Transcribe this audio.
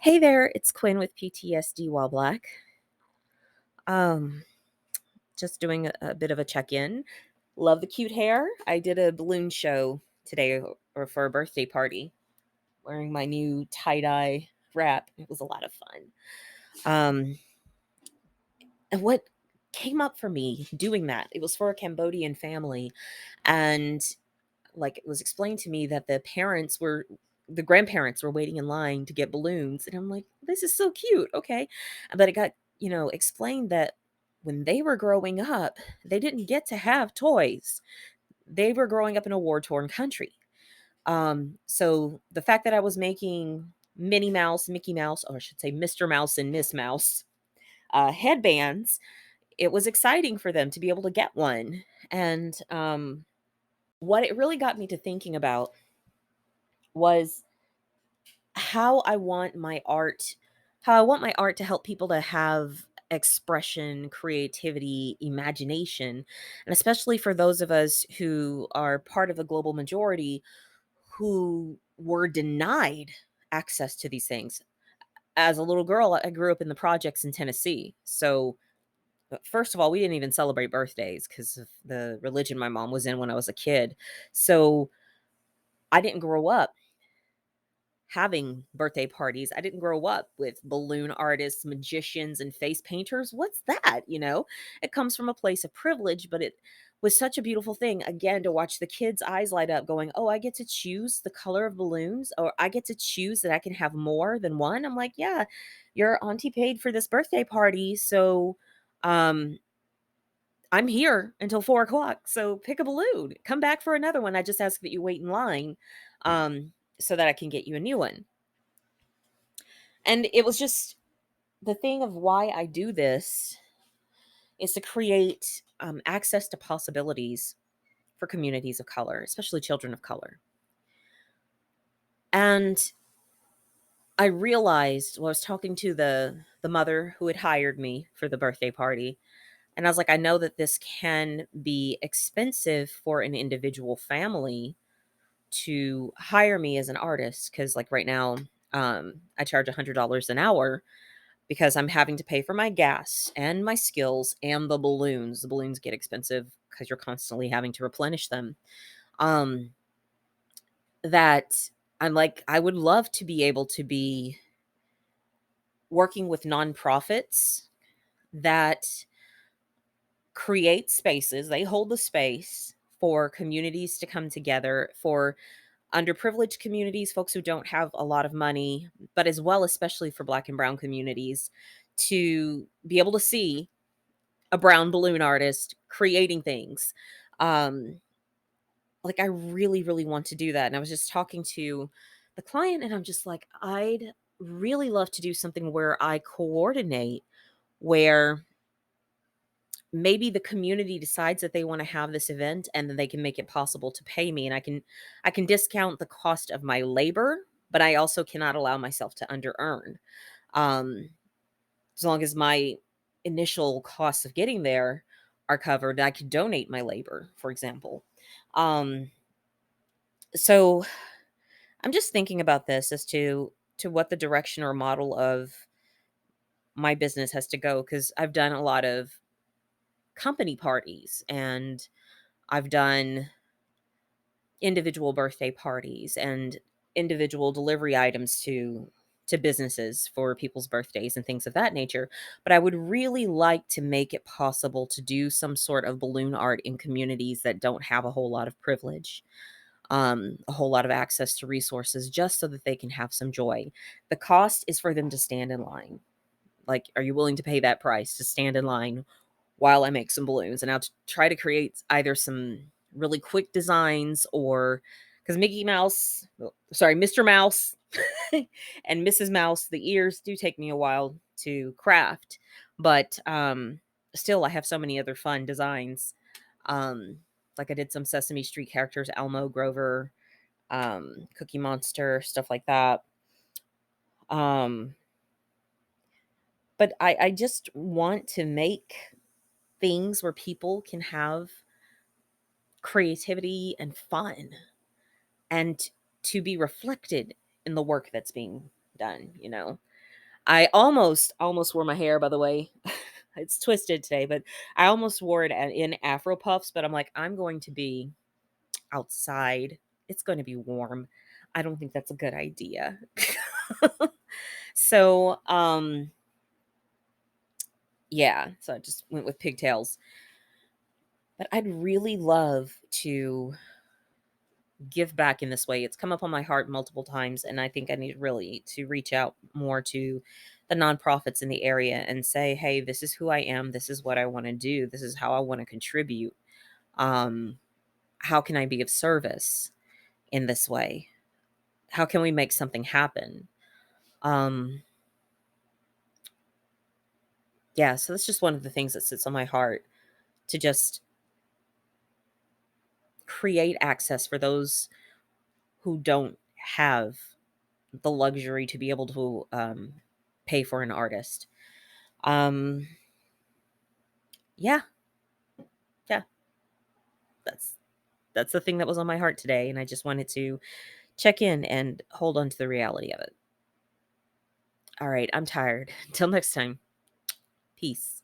Hey there, it's Quinn with PTSD while black. Um, just doing a bit of a check-in. Love the cute hair. I did a balloon show today or for a birthday party, wearing my new tie-dye wrap. It was a lot of fun. Um, and what came up for me doing that, it was for a Cambodian family, and like it was explained to me that the grandparents were waiting in line to get balloons, and I'm like, this is so cute. Okay. But it got, explained that when they were growing up, they didn't get to have toys. They were growing up in a war-torn country. So the fact that I was making Minnie Mouse, Mickey Mouse, or I should say Mr. Mouse and Miss Mouse headbands, it was exciting for them to be able to get one. And what it really got me to thinking about was how I want my art how I want my art to help people to have expression, creativity, imagination, and especially for those of us who are part of the global majority who were denied access to these things. As a little girl, I grew up in the projects in Tennessee. So, first of all, we didn't even celebrate birthdays because of the religion my mom was in when I was a kid. So, I didn't grow up having birthday parties. I didn't grow up with balloon artists, magicians, and face painters. What's that? It comes from a place of privilege, but it was such a beautiful thing, again, to watch the kids' eyes light up, going, oh, I get to choose the color of balloons, or I get to choose that I can have more than one. I'm like, yeah, your auntie paid for this birthday party. So, um, I'm here until 4 o'clock. So pick a balloon. Come back for another one. I just ask that you wait in line so that I can get you a new one. And it was just the thing of why I do this is to create access to possibilities for communities of color, especially children of color. And I realized while I was talking to the mother who had hired me for the birthday party, and I was like, I know that this can be expensive for an individual family to hire me as an artist because, like right now, I charge $100 an hour because I'm having to pay for my gas and my skills and the balloons. The balloons get expensive because you're constantly having to replenish them. Um, that I'm like, I would love to be able to be working with nonprofits that create spaces, they hold the space for communities to come together, for underprivileged communities, folks who don't have a lot of money, but as well, especially for Black and Brown communities, to be able to see a brown balloon artist creating things. Um, like I really, really want to do that. And I was just talking to the client and I'm just like, I'd really love to do something where I coordinate, where maybe the community decides that they want to have this event and then they can make it possible to pay me and I can discount the cost of my labor, but I also cannot allow myself to under earn. Um, as long as my initial costs of getting there are covered, I could donate my labor, for example. Um, so I'm just thinking about this as to what the direction or model of my business has to go because I've done a lot of company parties and I've done individual birthday parties and individual delivery items to businesses for people's birthdays and things of that nature. But I would really like to make it possible to do some sort of balloon art in communities that don't have a whole lot of privilege, a whole lot of access to resources, just so that they can have some joy. The cost is for them to stand in line. Like, are you willing to pay that price to stand in line while I make some balloons? And I'll try to create either some really quick designs, or because Mr. Mouse and Mrs. Mouse, the ears do take me a while to craft, but still, I have so many other fun designs. Um, like I did some Sesame Street characters, Elmo, Grover, Cookie Monster, stuff like that. Um, but I just want to make things where people can have creativity and fun and to be reflected in the work that's being done. I almost wore my hair, by the way. It's twisted today, but I almost wore it in Afro puffs, but I'm like, I'm going to be outside. It's going to be warm. I don't think that's a good idea. So, yeah, so I just went with pigtails. But I'd really love to give back in this way. It's come up on my heart multiple times, and I think I need really to reach out more to the nonprofits in the area and say, "Hey, this is who I am. This is what I want to do. This is how I want to contribute. Um, how can I be of service in this way? How can we make something happen?" Um, yeah, so that's just one of the things that sits on my heart to just create access for those who don't have the luxury to be able to pay for an artist. Um, yeah, yeah, that's that's the thing that was on my heart today, and I just wanted to check in and hold on to the reality of it. All right, I'm tired. Until next time, peace.